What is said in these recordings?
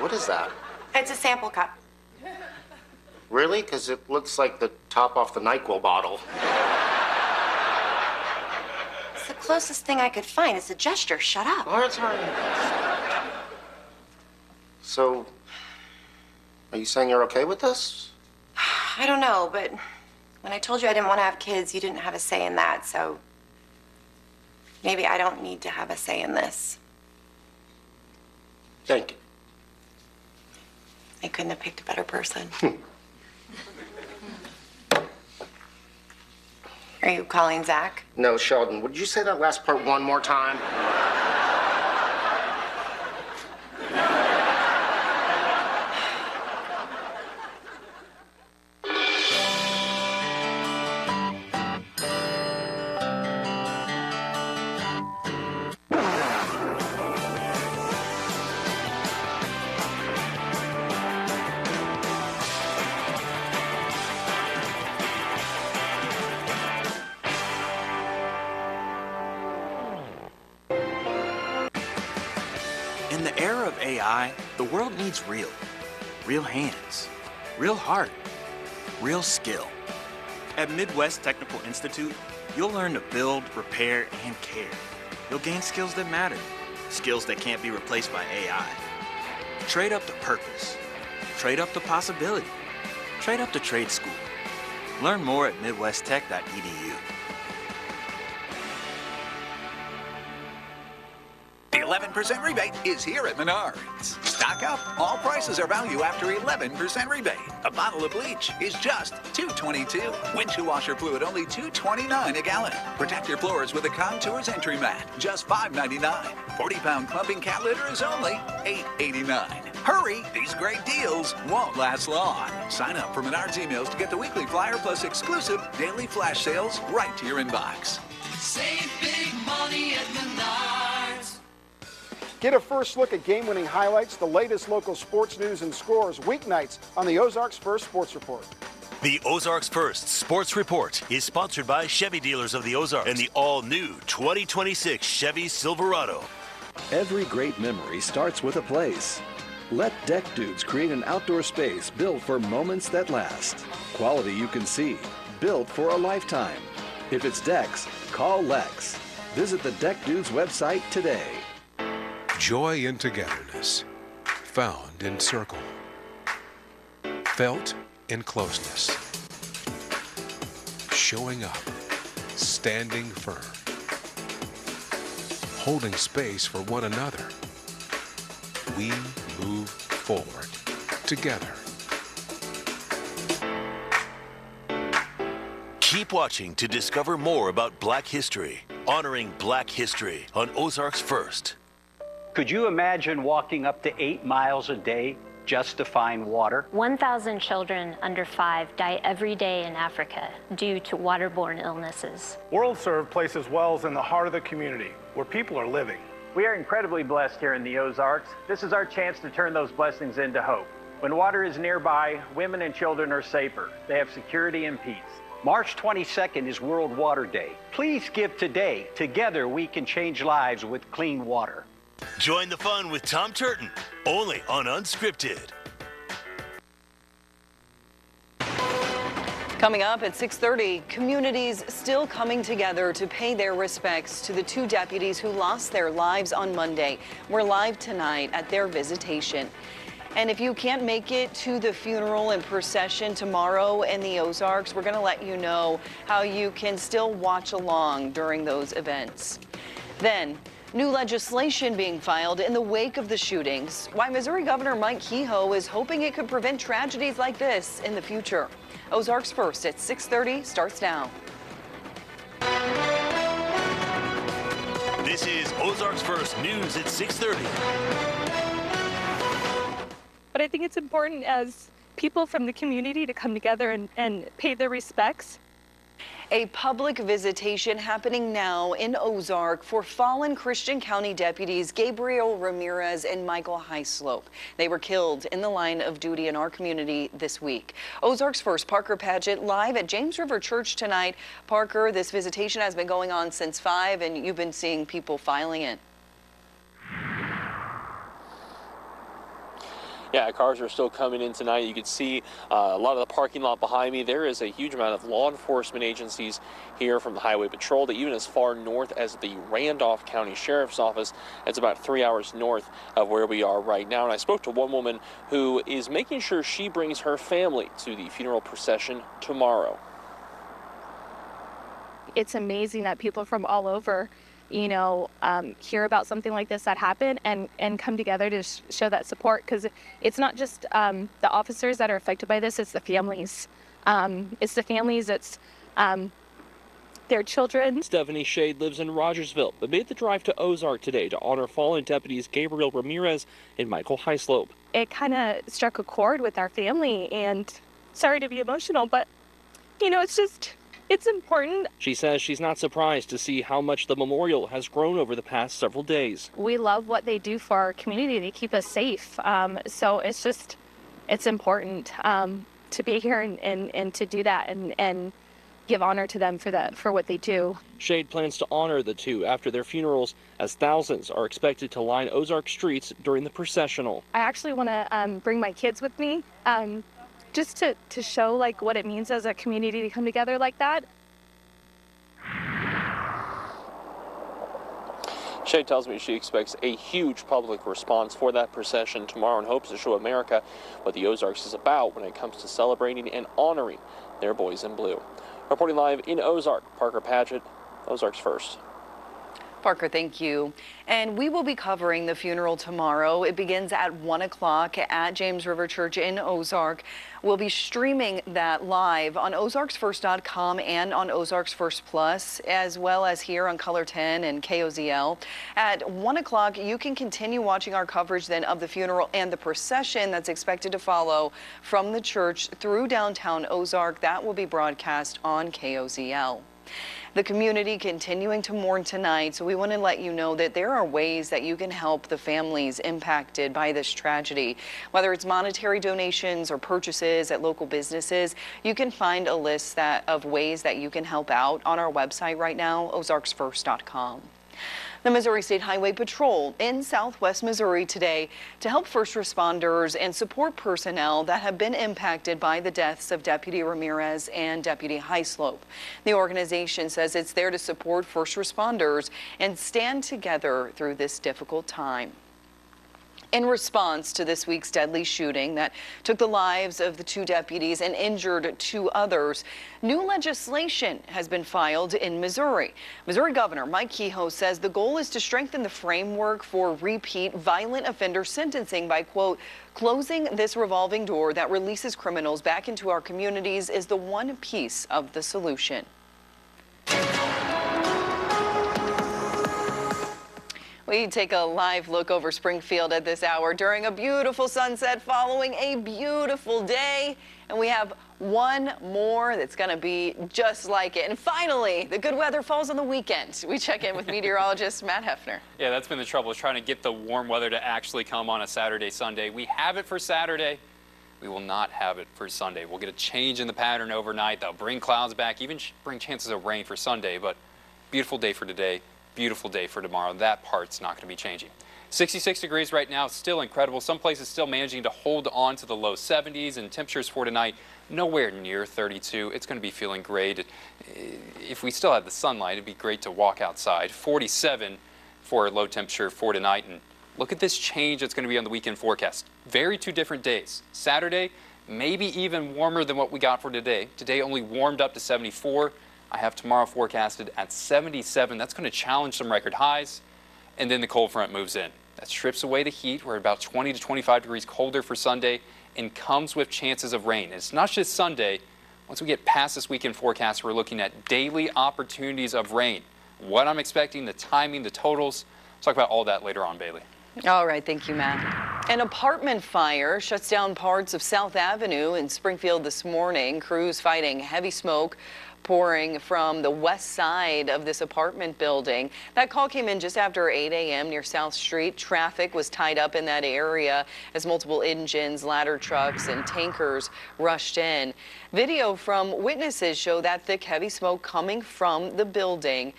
What is that? It's a sample cup. Really? Because it looks like the top off the NyQuil bottle. It's the closest thing I could find. It's a gesture. Shut up. All right, sorry. So, are you saying you're okay with this? I don't know, but when I told you I didn't want to have kids, you didn't have a say in that, so maybe I don't need to have a say in this. Thank you. I couldn't have picked a better person. Are you calling Zach? No, Sheldon. Would you say that last part one more time? In the era of AI, the world needs real hands, real heart, real skill. At Midwest Technical Institute, you'll learn to build, repair, and care. You'll gain skills that matter, skills that can't be replaced by AI. Trade up to purpose. Trade up to possibility. Trade up to trade school. Learn more at midwesttech.edu. The 11% rebate is here at Menards. Stock up. All prices are value after 11% rebate. A bottle of bleach is just $2.22. Windshield washer fluid only $2.29 a gallon. Protect your floors with a Contours entry mat, just $5.99. 40-pound clumping cat litter is only $8.89. Hurry! These great deals won't last long. Sign up for Menards emails to get the weekly flyer plus exclusive daily flash sales right to your inbox. Save big money at Menards. Get a first look at game-winning highlights, the latest local sports news and scores, weeknights on the Ozarks First Sports Report. The Ozarks First Sports Report is sponsored by Chevy Dealers of the Ozarks and the all-new 2026 Chevy Silverado. Every great memory starts with a place. Let Deck Dudes create an outdoor space built for moments that last. Quality you can see, built for a lifetime. If it's decks, call Lex. Visit the Deck Dudes website today. Joy in togetherness, found in circle, felt in closeness, showing up, standing firm, holding space for one another. We move forward together. Keep watching to discover more about Black history, honoring Black history on Ozarks First. Could you imagine walking up to 8 miles a day just to find water? 1,000 children under 5 die every day in Africa due to waterborne illnesses. WorldServe places wells in the heart of the community where people are living. We are incredibly blessed here in the Ozarks. This is our chance to turn those blessings into hope. When water is nearby, women and children are safer. They have security and peace. March 22nd is World Water Day. Please give today. Together we can change lives with clean water. Join the fun with Tom Turton, only on Unscripted. Coming up at 6:30, communities still coming together to pay their respects to the 2 deputies who lost their lives on Monday. We're live tonight at their visitation. And if you can't make it to the funeral and procession tomorrow in the Ozarks, we're going to let you know how you can still watch along during those events. Then, new legislation being filed in the wake of the shootings. Why Missouri Governor Mike Kehoe is hoping it could prevent tragedies like this in the future. Ozarks First at 6:30 starts now. This is Ozarks First News at 6:30. But I think it's important as people from the community to come together and pay their respects. A public visitation happening now in Ozark for fallen Christian County deputies Gabriel Ramirez and Michael Highslope. They were killed in the line of duty in our community this week. Ozark's First Parker Padgett live at James River Church tonight. Parker, this visitation has been going on since 5 and you've been seeing people filing in. Yeah, cars are still coming in tonight. You can see a lot of the parking lot behind me. There is a huge amount of law enforcement agencies here from the Highway Patrol, that even as far north as the Randolph County Sheriff's Office. It's about 3 hours north of where we are right now. And I spoke to one woman who is making sure she brings her family to the funeral procession tomorrow. It's amazing that people from all over, hear about something like this that happened and come together to show that support, because it's not just the officers that are affected by this, it's the families. It's their children. Stephanie Shade lives in Rogersville, but made the drive to Ozark today to honor fallen deputies Gabriel Ramirez and Michael Hyslop. It kind of struck a chord with our family, and sorry to be emotional, but, it's important. She says she's not surprised to see how much the memorial has grown over the past several days. We love what they do for our community. They keep us safe. So it's important to be here and to do that and give honor to them for what they do. Shade plans to honor the two after their funerals, as thousands are expected to line Ozark streets during the processional. I actually want to bring my kids with me, just to show what it means as a community to come together like that. Shade tells me she expects a huge public response for that procession tomorrow and hopes to show America what the Ozarks is about when it comes to celebrating and honoring their boys in blue. Reporting live in Ozark, Parker Padgett, Ozarks First. Parker, thank you. And we will be covering the funeral tomorrow. It begins at 1 o'clock at James River Church in Ozark. We'll be streaming that live on OzarksFirst.com and on Ozarks First Plus, as well as here on Color 10 and KOZL. At 1 o'clock, you can continue watching our coverage then of the funeral and the procession that's expected to follow from the church through downtown Ozark. That will be broadcast on KOZL. The community continuing to mourn tonight, so we want to let you know that there are ways that you can help the families impacted by this tragedy. Whether it's monetary donations or purchases at local businesses, you can find a list of ways that you can help out on our website right now, OzarksFirst.com. The Missouri State Highway Patrol in southwest Missouri today to help first responders and support personnel that have been impacted by the deaths of Deputy Ramirez and Deputy Hyslop. The organization says it's there to support first responders and stand together through this difficult time. In response to this week's deadly shooting that took the lives of the two deputies and injured two others, new legislation has been filed in Missouri. Missouri Governor Mike Kehoe says the goal is to strengthen the framework for repeat violent offender sentencing by, quote, closing this revolving door that releases criminals back into our communities is the one piece of the solution. We take a live look over Springfield at this hour during a beautiful sunset following a beautiful day. And we have one more that's going to be just like it. And finally, the good weather falls on the weekend. We check in with meteorologist Matt Hefner. Yeah, that's been the trouble, is trying to get the warm weather to actually come on a Saturday, Sunday. We have it for Saturday. We will not have it for Sunday. We'll get a change in the pattern overnight. They'll bring clouds back, even bring chances of rain for Sunday. But beautiful day for today. Beautiful day for tomorrow. That part's not going to be changing. 66 degrees right now, still incredible. Some places still managing to hold on to the low 70s, and temperatures for tonight nowhere near 32. It's going to be feeling great. If we still had the sunlight, it'd be great to walk outside. 47 for a low temperature for tonight. And look at this change that's going to be on the weekend forecast. Very two different days. Saturday, maybe even warmer than what we got for today. Today only warmed up to 74. I have tomorrow forecasted at 77. That's going to challenge some record highs. And then the cold front moves in. That strips away the heat. We're about 20 to 25 degrees colder for Sunday and comes with chances of rain. It's not just Sunday. Once we get past this weekend forecast, we're looking at daily opportunities of rain. What I'm expecting, the timing, the totals. We'll talk about all that later on, Bailey. All right, thank you, Matt. An apartment fire shuts down parts of South Avenue in Springfield this morning. Crews fighting heavy smoke pouring from the west side of this apartment building. That call came in just after 8 a.m. near South Street. Traffic was tied up in that area as multiple engines, ladder trucks, and tankers rushed in. Video from witnesses show that thick, heavy smoke coming from the building.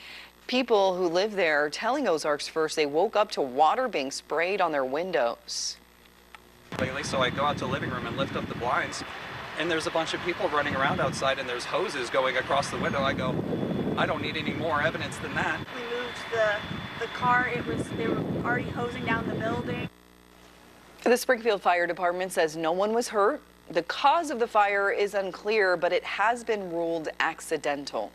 People who live there telling Ozarks First they woke up to water being sprayed on their windows. lately, so I go out to the living room and lift up the blinds, and there's a bunch of people running around outside, and there's hoses going across the window. I go, I don't need any more evidence than that. We moved the car. They were already hosing down the building. The Springfield Fire Department says no one was hurt. The cause of the fire is unclear, but it has been ruled accidental.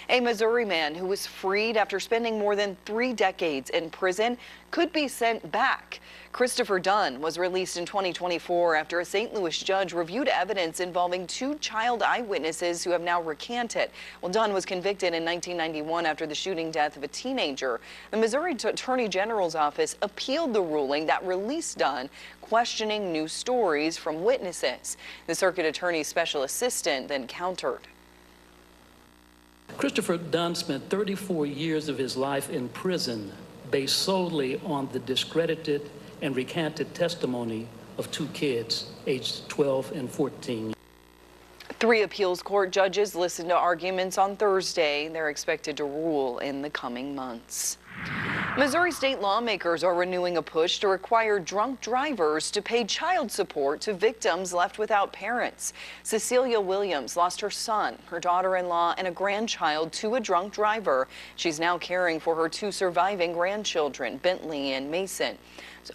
A Missouri man who was freed after spending more than 3 decades in prison could be sent back. Christopher Dunn was released in 2024 after a St. Louis judge reviewed evidence involving 2 child eyewitnesses who have now recanted. Well, Dunn was convicted in 1991 after the shooting death of a teenager. The Missouri Attorney General's office appealed the ruling that released Dunn, questioning new stories from witnesses. The circuit attorney's special assistant then countered. Christopher Dunn spent 34 years of his life in prison based solely on the discredited and recanted testimony of 2 kids, aged 12 and 14. 3 appeals court judges listened to arguments on Thursday. They're expected to rule in the coming months. Missouri state lawmakers are renewing a push to require drunk drivers to pay child support to victims left without parents. Cecilia Williams lost her son, her daughter-in-law, and a grandchild to a drunk driver. She's now caring for her 2 surviving grandchildren, Bentley and Mason.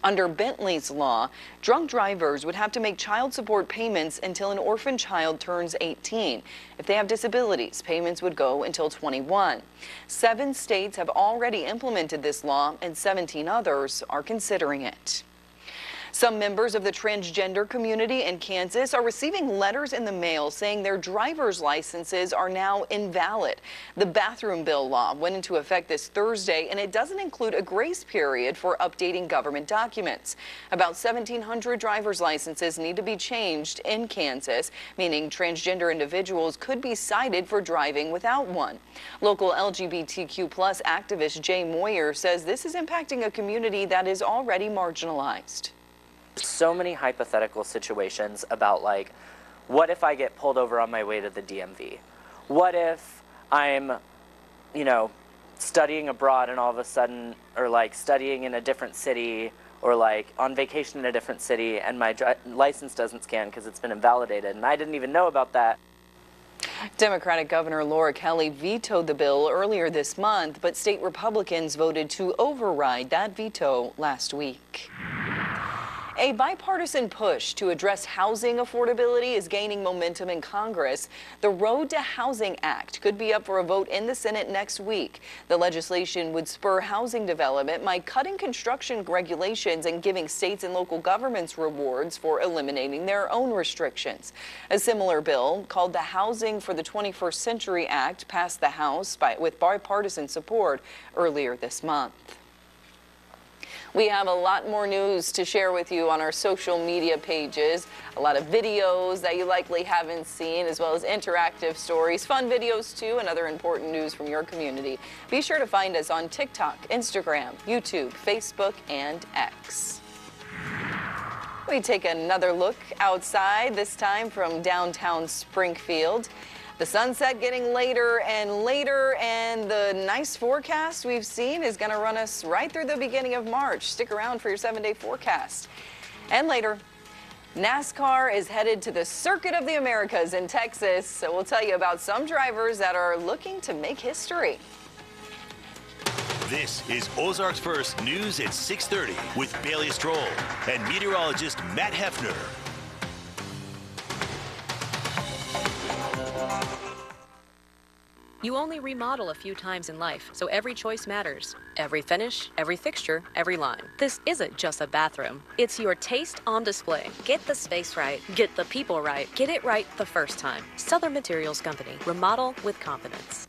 Under Bentley's law, drunk drivers would have to make child support payments until an orphan child turns 18. If they have disabilities, payments would go until 21. 7 states have already implemented this law, and 17 others are considering it. Some members of the transgender community in Kansas are receiving letters in the mail saying their driver's licenses are now invalid. The bathroom bill law went into effect this Thursday, and it doesn't include a grace period for updating government documents. About 1,700 driver's licenses need to be changed in Kansas, meaning transgender individuals could be cited for driving without one. Local LGBTQ+ activist Jay Moyer says this is impacting a community that is already marginalized. So many hypothetical situations about, like, what if I get pulled over on my way to the DMV? What if I'm, studying abroad and all of a sudden, or like studying in a different city, or like on vacation in a different city, and my license doesn't scan because it's been invalidated, and I didn't even know about that. Democratic Governor Laura Kelly vetoed the bill earlier this month, but state Republicans voted to override that veto last week. A bipartisan push to address housing affordability is gaining momentum in Congress. The Road to Housing Act could be up for a vote in the Senate next week. The legislation would spur housing development by cutting construction regulations and giving states and local governments rewards for eliminating their own restrictions. A similar bill, called the Housing for the 21st Century Act, passed the House with bipartisan support earlier this month. We have a lot more news to share with you on our social media pages, a lot of videos that you likely haven't seen, as well as interactive stories, fun videos too, and other important news from your community. Be sure to find us on TikTok, Instagram, YouTube, Facebook, and X. We take another look outside, this time from downtown Springfield. The sunset getting later and later, and the nice forecast we've seen is going to run us right through the beginning of March. Stick around for your 7-day forecast. And later, NASCAR is headed to the Circuit of the Americas in Texas, so we'll tell you about some drivers that are looking to make history. This is Ozarks First News at 6:30 with Bailey Stroll and meteorologist Matt Hefner. You only remodel a few times in life, so every choice matters. Every finish, every fixture, every line. This isn't just a bathroom. It's your taste on display. Get the space right. Get the people right. Get it right the first time. Southern Materials Company. Remodel with confidence.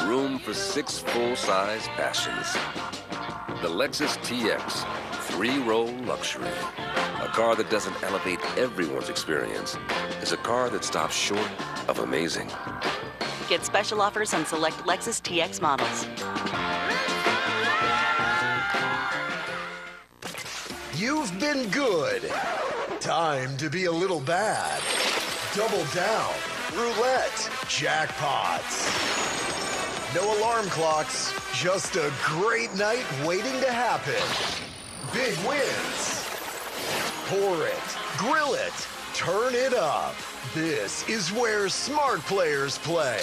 Room for 6 full-size passions. The Lexus TX, 3-row luxury. A car that doesn't elevate everyone's experience is a car that stops short of amazing. Get special offers on select Lexus TX models. You've been good. Time to be a little bad. Double down roulette, jackpots. No alarm clocks, just a great night waiting to happen. Big wins. Pour it, grill it, turn it up. This is where smart players play.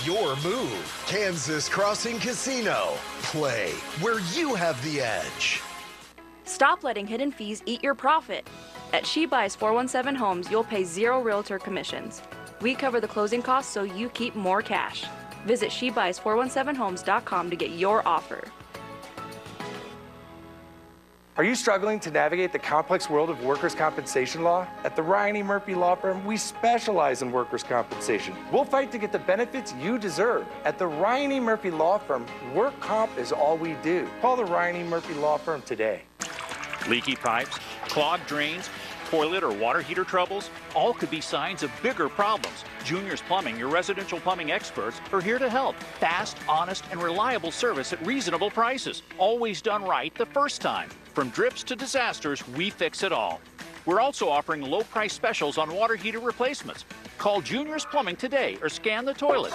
Your move, Kansas Crossing Casino. Play where you have the edge. Stop letting hidden fees eat your profit. At She Buys 417 Homes, you'll pay 0 realtor commissions. We cover the closing costs so you keep more cash. Visit SheBuys417Homes.com to get your offer. Are you struggling to navigate the complex world of workers' compensation law? At the Ryan E. Murphy Law Firm, we specialize in workers' compensation. We'll fight to get the benefits you deserve. At the Ryan E. Murphy Law Firm, work comp is all we do. Call the Ryan E. Murphy Law Firm today. Leaky pipes, clogged drains, toilet or water heater troubles, all could be signs of bigger problems. Junior's Plumbing, your residential plumbing experts, are here to help. Fast, honest, and reliable service at reasonable prices. Always done right the first time. From drips to disasters, we fix it all. We're also offering low price specials on water heater replacements. Call Junior's Plumbing today or scan the toilet.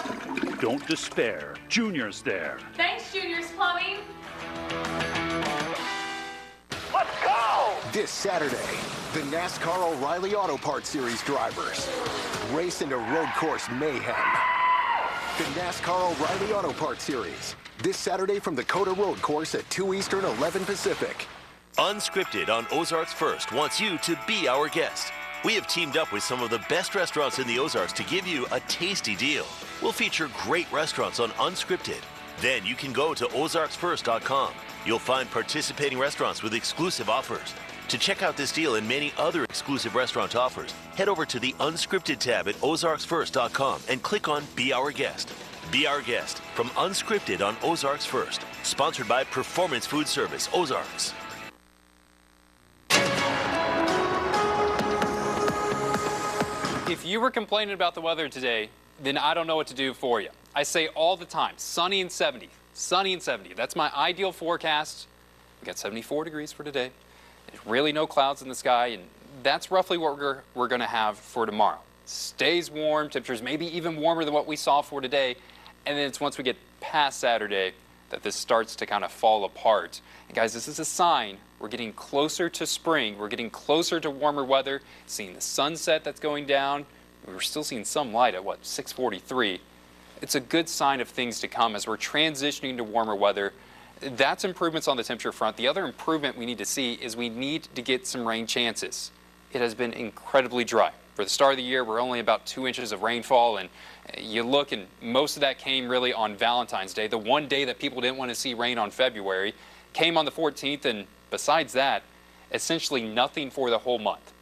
Don't despair. Junior's there. Thanks, Junior's Plumbing. Let's go! This Saturday, the NASCAR O'Reilly Auto Parts Series drivers race into road course mayhem. The NASCAR O'Reilly Auto Parts Series, this Saturday from the Coda Road Course at 2 Eastern, 11 Pacific. Unscripted on Ozarks First wants you to be our guest. We have teamed up with some of the best restaurants in the Ozarks to give you a tasty deal. We'll feature great restaurants on Unscripted. Then you can go to ozarksfirst.com. You'll find participating restaurants with exclusive offers. To check out this deal and many other exclusive restaurant offers, head over to the Unscripted tab at ozarksfirst.com and click on Be Our Guest. Be Our Guest from Unscripted on Ozarks First. Sponsored by Performance Food Service, Ozarks. If you were complaining about the weather today, then I don't know what to do for you. I say all the time, sunny and 70. Sunny and 70. That's my ideal forecast. We got 74 degrees for today. There's really no clouds in the sky, and that's roughly what we're going to have for tomorrow. Stays warm, temperatures maybe even warmer than what we saw for today, and then it's once we get past Saturday that this starts to kind of fall apart. And guys, this is a sign we're getting closer to spring. We're getting closer to warmer weather, seeing the sunset that's going down. We're still seeing some light at, 6:43. It's a good sign of things to come as we're transitioning to warmer weather. That's improvements on the temperature front. The other improvement we need to see is we need to get some rain chances. It has been incredibly dry. For the start of the year, we're only about 2 inches of rainfall, and you look, and most of that came really on Valentine's Day, the one day that people didn't want to see rain on February, came on the 14th, and besides that, essentially nothing for the whole month.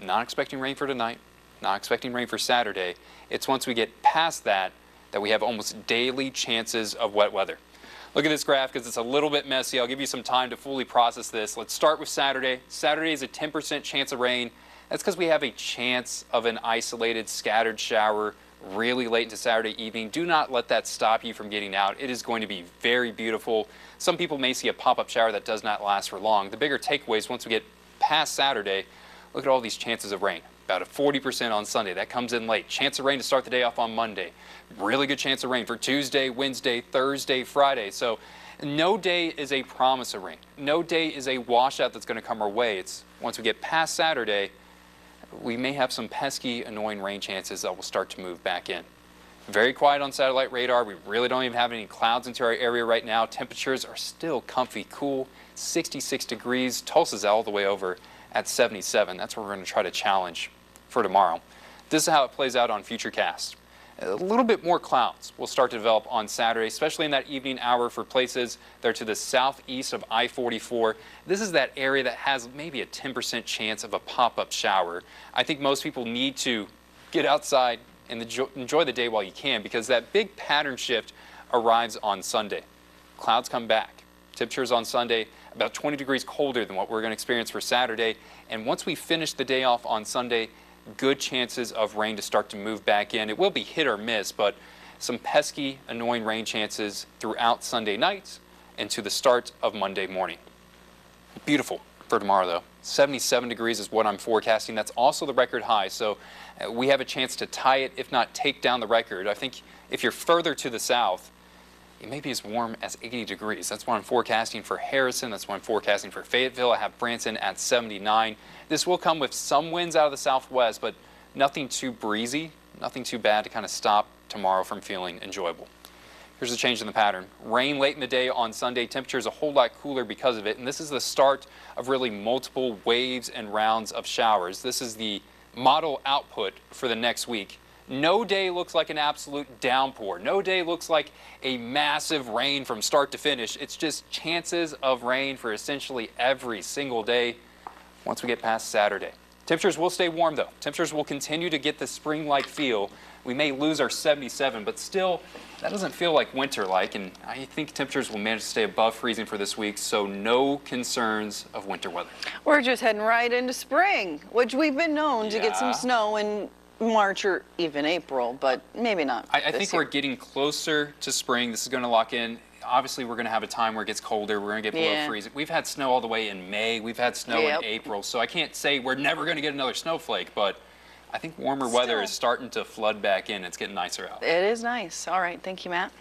Not expecting rain for tonight, not expecting rain for Saturday. It's once we get past that we have almost daily chances of wet weather. Look at this graph because it's a little bit messy. I'll give you some time to fully process this. Let's start with Saturday. Saturday is a 10% chance of rain. That's because we have a chance of an isolated scattered shower really late into Saturday evening. Do not let that stop you from getting out. It is going to be very beautiful. Some people may see a pop-up shower that does not last for long. The bigger takeaway is once we get past Saturday, look at all these chances of rain. About a 40% on Sunday. That comes in late. Chance of rain to start the day off on Monday. Really good chance of rain for Tuesday, Wednesday, Thursday, Friday. So no day is a promise of rain. No day is a washout that's going to come our way. It's once we get past Saturday, we may have some pesky, annoying rain chances that will start to move back in. Very quiet on satellite radar. We really don't even have any clouds into our area right now. Temperatures are still comfy, cool, 66 degrees. Tulsa's all the way over at 77. That's what we're going to try to challenge for tomorrow. This is how it plays out on Futurecast. A little bit more clouds will start to develop on Saturday, especially in that evening hour for places that are to the southeast of I-44. This is that area that has maybe a 10% chance of a pop-up shower. I think most people need to get outside and enjoy the day while you can, because that big pattern shift arrives on Sunday. Clouds come back. Temperatures on Sunday about 20 degrees colder than what we're going to experience for Saturday. And once we finish the day off on Sunday, good chances of rain to start to move back in. It will be hit or miss, but some pesky, annoying rain chances throughout Sunday night and to the start of Monday morning. Beautiful for tomorrow, though. 77 degrees is what I'm forecasting. That's also the record high, so we have a chance to tie it, if not take down the record. I think if you're further to the south, it may be as warm as 80 degrees. That's what I'm forecasting for Harrison. That's what I'm forecasting for Fayetteville. I have Branson at 79. This will come with some winds out of the southwest, but nothing too breezy, nothing too bad to kind of stop tomorrow from feeling enjoyable. Here's a change in the pattern. Rain late in the day on Sunday. Temperatures a whole lot cooler because of it, and this is the start of really multiple waves and rounds of showers. This is the model output for the next week. No day looks like an absolute downpour. No day looks like a massive rain from start to finish. It's just chances of rain for essentially every single day once we get past Saturday. Temperatures will stay warm though. Temperatures will continue to get the spring-like feel. We may lose our 77, but still, that doesn't feel like winter-like, and I think temperatures will manage to stay above freezing for this week, so no concerns of winter weather. We're just heading right into spring, which we've been known to get some snow in March or even April, but maybe not. I think we're getting closer to spring. This is going to lock in. Obviously, we're going to have a time where it gets colder. We're going to get below freezing. We've had snow all the way in May. We've had snow in April, so I can't say we're never going to get another snowflake, but I think warmer weather is starting to flood back in. It's getting nicer out. It is nice. All right. Thank you, Matt.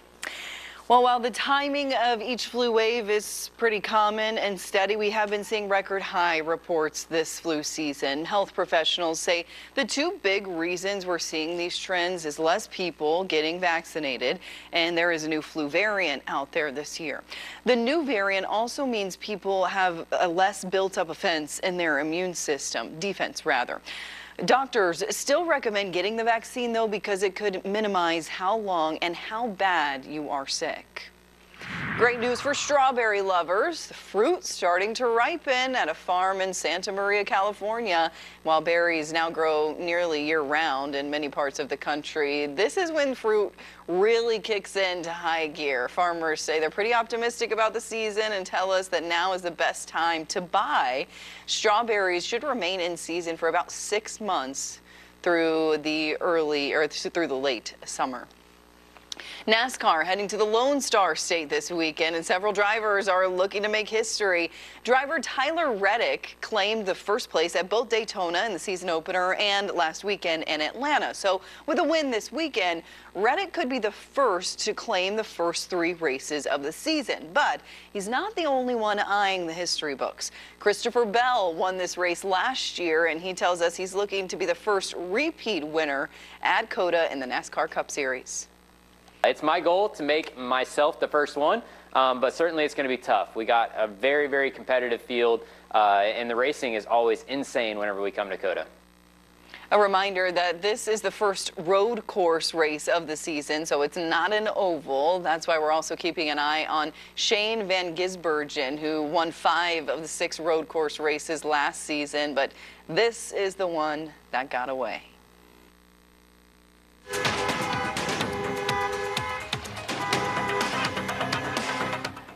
Well, while the timing of each flu wave is pretty common and steady, we have been seeing record high reports this flu season. Health professionals say the two big reasons we're seeing these trends is less people getting vaccinated, and there is a new flu variant out there this year. The new variant also means people have a less built up defense in their immune system, Doctors still recommend getting the vaccine, though, because it could minimize how long and how bad you are sick. Great news for strawberry lovers. The fruit's starting to ripen at a farm in Santa Maria, California. While berries now grow nearly year-round in many parts of the country, this is when fruit really kicks into high gear. Farmers say they're pretty optimistic about the season and tell us that now is the best time to buy. Strawberries should remain in season for about 6 months through the late summer. NASCAR heading to the Lone Star State this weekend, and several drivers are looking to make history. Driver Tyler Reddick claimed the first place at both Daytona in the season opener and last weekend in Atlanta. So with a win this weekend, Reddick could be the first to claim the first 3 races of the season. But he's not the only one eyeing the history books. Christopher Bell won this race last year, and he tells us he's looking to be the first repeat winner at COTA in the NASCAR Cup Series. It's my goal to make myself the first one, but certainly it's going to be tough. We got a very, very competitive field, and the racing is always insane whenever we come to COTA. A reminder that this is the first road course race of the season, so it's not an oval. That's why we're also keeping an eye on Shane Van Gisbergen, who won 5 of the 6 road course races last season, but this is the one that got away.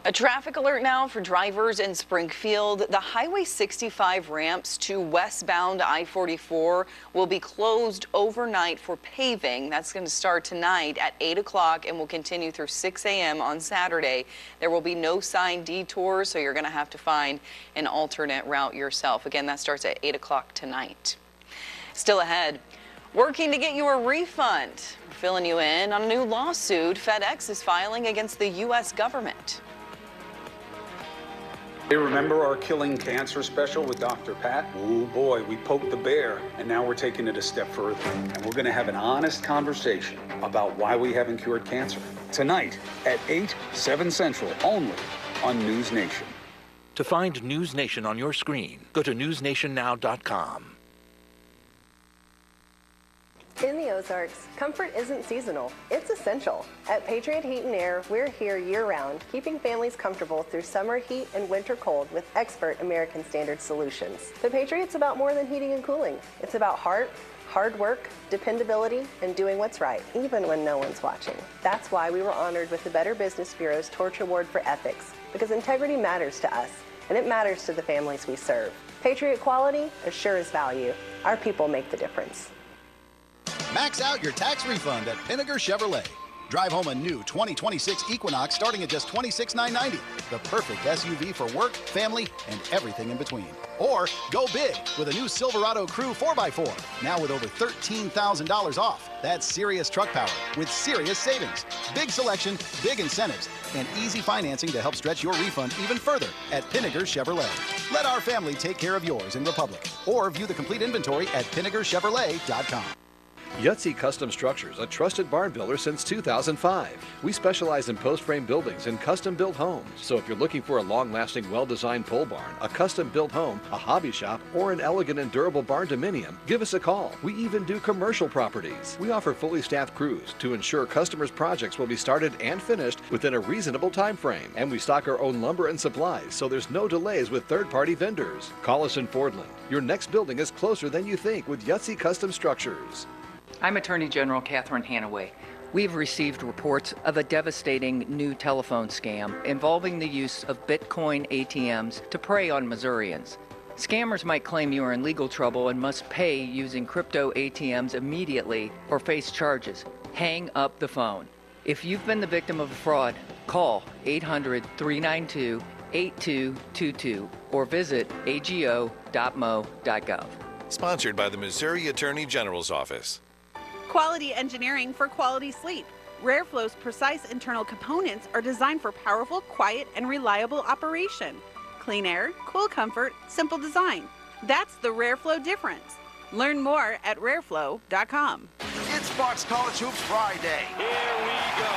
A traffic alert now for drivers in Springfield. The Highway 65 ramps to westbound I-44 will be closed overnight for paving. That's going to start tonight at 8 o'clock and will continue through 6 a.m. on Saturday. There will be no signed detours, so you're going to have to find an alternate route yourself. Again, that starts at 8 o'clock tonight. Still ahead, working to get you a refund. We're filling you in on a new lawsuit FedEx is filing against the U.S. government. Hey, remember our Killing Cancer special with Dr. Pat? Oh boy, we poked the bear, and now we're taking it a step further. And we're gonna have an honest conversation about why we haven't cured cancer. Tonight at 8, 7 Central, only on News Nation. To find News Nation on your screen, go to newsnationnow.com. In the Ozarks, comfort isn't seasonal, it's essential. At Patriot Heat and Air, we're here year-round, keeping families comfortable through summer heat and winter cold with expert American Standard solutions. The Patriot's about more than heating and cooling. It's about heart, hard work, dependability, and doing what's right, even when no one's watching. That's why we were honored with the Better Business Bureau's Torch Award for Ethics, because integrity matters to us, and it matters to the families we serve. Patriot quality assures value. Our people make the difference. Max out your tax refund at Pinnaker Chevrolet. Drive home a new 2026 Equinox starting at just $26,990. The perfect SUV for work, family, and everything in between. Or go big with a new Silverado Crew 4x4. Now with over $13,000 off. That's serious truck power with serious savings. Big selection, big incentives, and easy financing to help stretch your refund even further at Pinnaker Chevrolet. Let our family take care of yours in Republic. Or view the complete inventory at PinnakerChevrolet.com. Yahtzee Custom Structures, a trusted barn builder since 2005. We specialize in post-frame buildings and custom-built homes. So if you're looking for a long-lasting, well-designed pole barn, a custom-built home, a hobby shop, or an elegant and durable barn dominium, give us a call. We even do commercial properties. We offer fully staffed crews to ensure customers' projects will be started and finished within a reasonable time frame. And we stock our own lumber and supplies, so there's no delays with third-party vendors. Call us in Fordland. Your next building is closer than you think with Yahtzee Custom Structures. I'm Attorney General Catherine Hanaway. We've received reports of a devastating new telephone scam involving the use of Bitcoin ATMs to prey on Missourians. Scammers might claim you are in legal trouble and must pay using crypto ATMs immediately or face charges. Hang up the phone. If you've been the victim of a fraud, call 800-392-8222 or visit ago.mo.gov. Sponsored by the Missouri Attorney General's Office. Quality engineering for quality sleep. Rareflow's precise internal components are designed for powerful, quiet, and reliable operation. Clean air, cool comfort, simple design. That's the Rareflow difference. Learn more at rareflow.com. It's Fox College Hoops Friday. Here we go.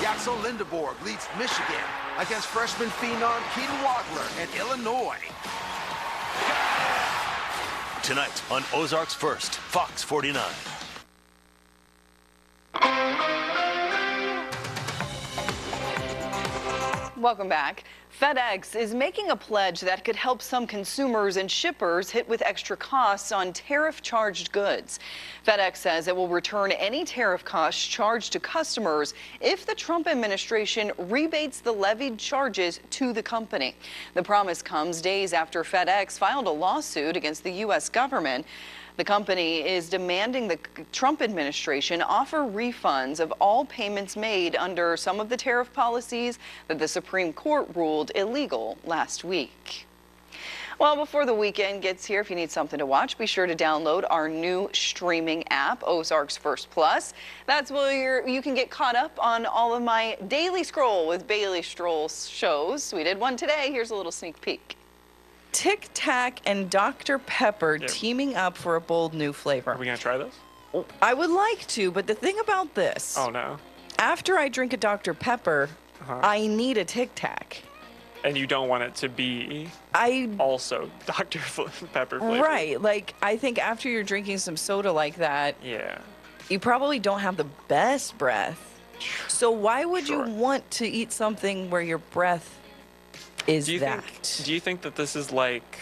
Yaxel Lindeborg leads Michigan against freshman phenom Keaton Wadler and Illinois. Tonight on Ozarks First, Fox 49. Welcome back. FedEx is making a pledge that could help some consumers and shippers hit with extra costs on tariff-charged goods. FedEx says it will return any tariff costs charged to customers if the Trump administration rebates the levied charges to the company. The promise comes days after FedEx filed a lawsuit against the U.S. government. The company is demanding the Trump administration offer refunds of all payments made under some of the tariff policies that the Supreme Court ruled illegal last week. Well, before the weekend gets here, if you need something to watch, be sure to download our new streaming app, Ozarks First Plus. That's where you can get caught up on all of my daily scroll with Bailey Stroll shows. We did one today. Here's a little sneak peek. Tic Tac and Dr. Pepper teaming up for a bold new flavor. Are we going to try this? I would like to, but the thing about this... Oh, no. After I drink a Dr. Pepper, I need a Tic Tac. And you don't want it to be also Dr. Pepper flavor. Right. Like, I think after you're drinking some soda like that... Yeah. You probably don't have the best breath. So why would you want to eat something where your breath... Do you think that this is like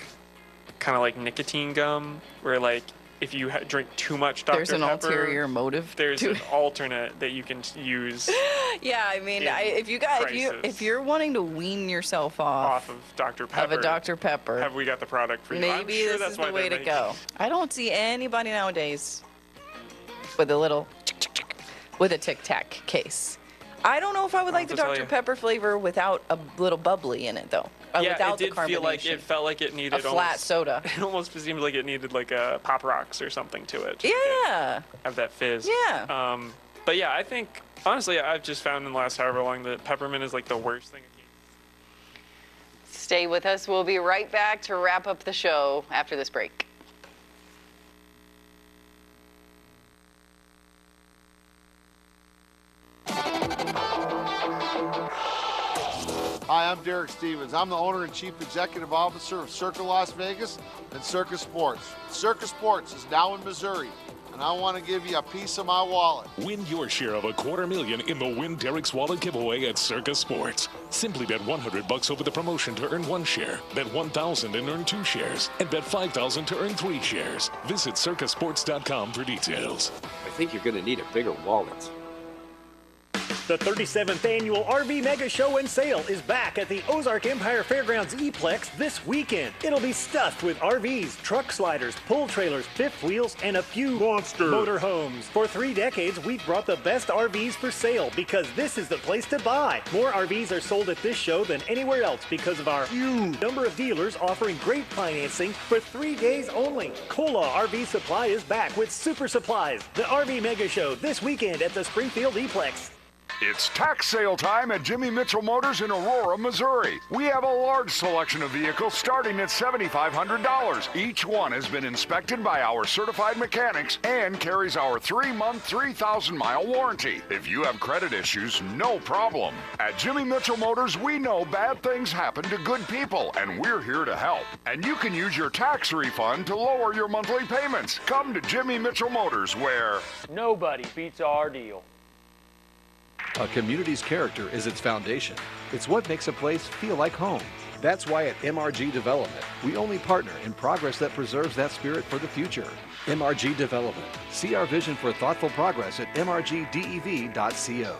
kind of like nicotine gum, where like if you drink too much Dr. There's an Pepper, ulterior motive. There's an alternate that you can use. Yeah, I mean, if you're wanting to wean yourself off of Dr. Pepper, of a Dr. Pepper, have we got the product for you? Maybe I'm sure this that's is why the way they're to go. I don't see anybody nowadays with a little with a Tic Tac case. I don't know if I would like the Dr. Pepper flavor without a little bubbly in it, though. Yeah, without it did the feel like it felt like it needed a flat soda. It almost seemed like it needed like a Pop Rocks or something to it. Yeah. Have that fizz. Yeah. But yeah, I think honestly, I've just found in the last however long that peppermint is like the worst thing. Stay with us. We'll be right back to wrap up the show after this break. Hi, I'm Derek Stevens. I'm the owner and chief executive officer of Circa Las Vegas and Circa Sports. Circa Sports is now in Missouri, and I want to give you a piece of my wallet. Win your share of $250,000 in the Win Derek's Wallet giveaway at Circa Sports. Simply bet $100 over the promotion to earn 1 share, bet $1,000 and earn 2 shares, and bet $5,000 to earn 3 shares. Visit circasports.com for details. I think you're going to need a bigger wallet. The 37th annual RV Mega Show and Sale is back at the Ozark Empire Fairgrounds E-Plex this weekend. It'll be stuffed with RVs, truck sliders, pull trailers, fifth wheels, and a few motor homes. For 3 decades, we've brought the best RVs for sale because this is the place to buy. More RVs are sold at this show than anywhere else because of our huge number of dealers offering great financing for 3 days only. Cola RV Supply is back with Super Supplies. The RV Mega Show this weekend at the Springfield E-Plex. It's tax sale time at Jimmy Mitchell Motors in Aurora, Missouri. We have a large selection of vehicles starting at $7,500. Each one has been inspected by our certified mechanics and carries our 3-month, 3,000-mile warranty. If you have credit issues, no problem. At Jimmy Mitchell Motors, we know bad things happen to good people, and we're here to help. And you can use your tax refund to lower your monthly payments. Come to Jimmy Mitchell Motors, where nobody beats our deal. A community's character is its foundation. It's what makes a place feel like home. That's why at MRG Development, we only partner in progress that preserves that spirit for the future. MRG Development. See our vision for thoughtful progress at mrgdev.co.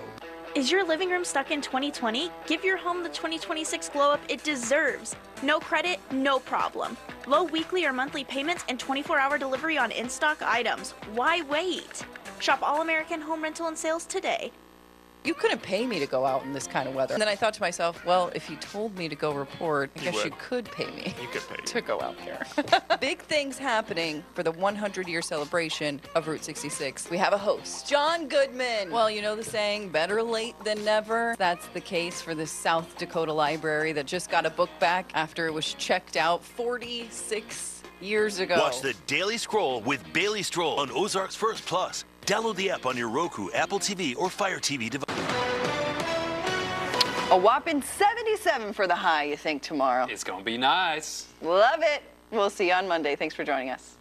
Is your living room stuck in 2020? Give your home the 2026 glow up it deserves. No credit, no problem. Low weekly or monthly payments and 24-hour delivery on in-stock items. Why wait? Shop All American Home Rental and Sales today. You couldn't pay me to go out in this kind of weather. And then I thought to myself, well, if you told me to go report, I guess you could pay me. You could pay to go out there. Big things happening for the 100-year celebration of Route 66. We have a host, John Goodman. Well, you know the saying, better late than never. That's the case for the South Dakota Library that just got a book back after it was checked out 46 years ago. Watch the Daily Scroll with Bailey Stroll on Ozarks First Plus. Download the app on your Roku, Apple TV, or Fire TV device. A whopping 77 for the high, you think, tomorrow? It's going to be nice. Love it. We'll see you on Monday. Thanks for joining us.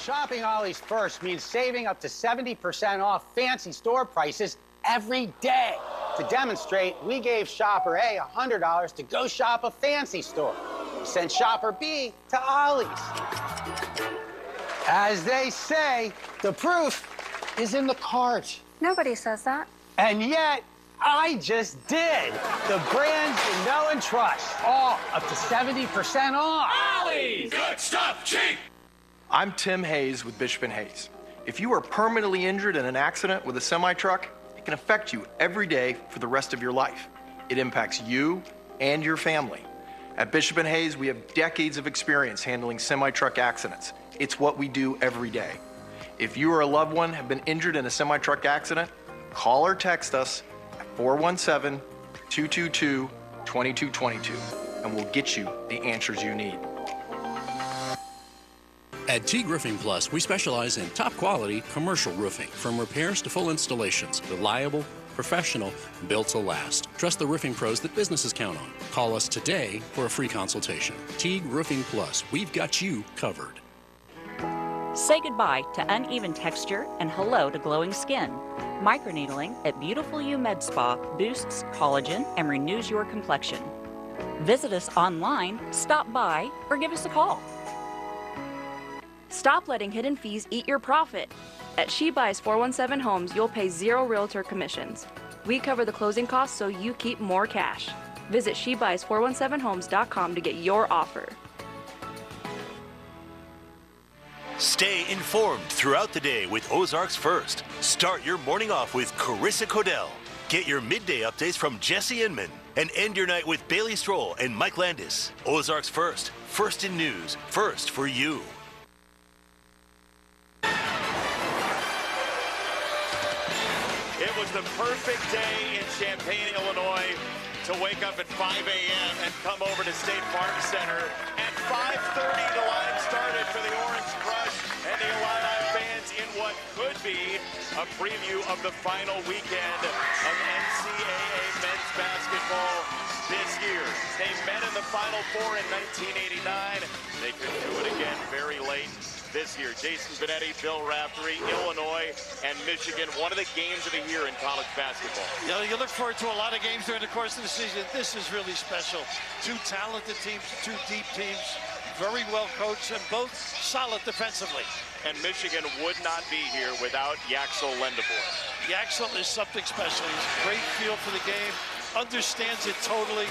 Shopping Ollie's First means saving up to 70% off fancy store prices every day. To demonstrate, we gave Shopper A $100 to go shop a fancy store. We sent Shopper B to Ollie's. As they say, the proof is in the cart. Nobody says that. And yet, I just did. The brands you know and trust, all up to 70% off. Ollie's! Good stuff, cheap! I'm Tim Hayes with Bishop & Hayes. If you are permanently injured in an accident with a semi-truck, it can affect you every day for the rest of your life. It impacts you and your family. At Bishop & Hayes, we have decades of experience handling semi-truck accidents. It's what we do every day. If you or a loved one have been injured in a semi-truck accident, call or text us at 417-222-2222, and we'll get you the answers you need. At Teague Roofing Plus, we specialize in top quality commercial roofing, from repairs to full installations. Reliable, professional, built to last. Trust the roofing pros that businesses count on. Call us today for a free consultation. Teague Roofing Plus, we've got you covered. Say goodbye to uneven texture and hello to glowing skin. Microneedling at Beautiful You Med Spa boosts collagen and renews your complexion. Visit us online, stop by, or give us a call. Stop letting hidden fees eat your profit. At She Buys 417 Homes, you'll pay 0 realtor commissions. We cover the closing costs so you keep more cash. Visit SheBuys417Homes.com to get your offer. Stay informed throughout the day with Ozarks First. Start your morning off with Carissa Codell. Get your midday updates from Jesse Inman. And end your night with Bailey Stroll and Mike Landis. Ozarks First. First in news. First for you. It was the perfect day in Champaign, Illinois to wake up at 5 a.m. and come over to State Farm Center. At 5:30, the line started for the Orange Crush and the Illini fans in what could be a preview of the final weekend of NCAA men's basketball this year. They met in the Final Four in 1989. They could do it again very late this year. Jason Benetti, Bill Raftery, Illinois, and Michigan. One of the games of the year in college basketball. You know, you look forward to a lot of games during the course of the season. This is really special. Two talented teams, two deep teams. very well coached, and both solid defensively. And Michigan would not be here without Yaxel Lindebor. Yaxel is something special. He's a great feel for the game, understands it totally.